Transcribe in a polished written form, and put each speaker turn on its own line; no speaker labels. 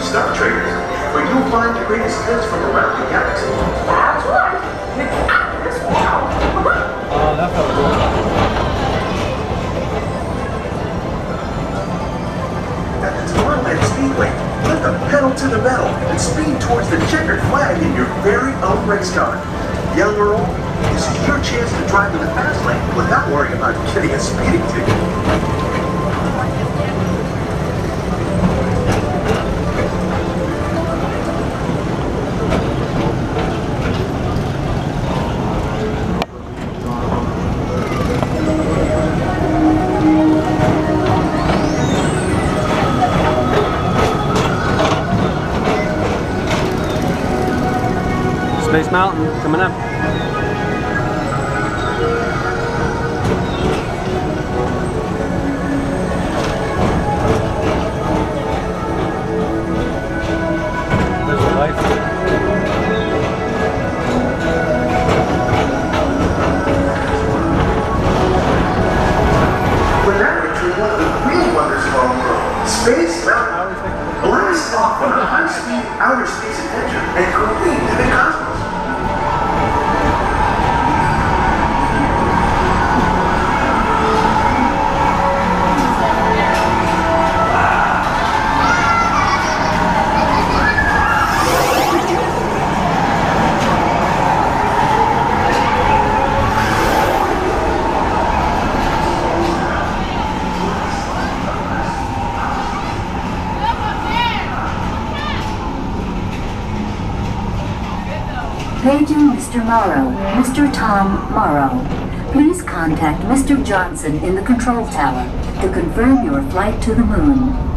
Star Traders, where you'll find the greatest hits from around the galaxy.
That's right. It's out of this world.
Oh, that felt good.
At the Tomorrowland Speedway, put the pedal to the metal and speed towards the checkered flag in your very own race car. Young or old, this is your chance to drive in the fast lane without worrying about getting a speeding ticket.
Space Mountain coming up. There's a life.
We're now entering one of the real wonders of our world, Space Mountain. Blast off on a high-speed outer space adventure and careen to the cosmos.
Paging Mr. Morrow, Mr. Tom Morrow. Please contact Mr. Johnson in the control tower to confirm your flight to the moon.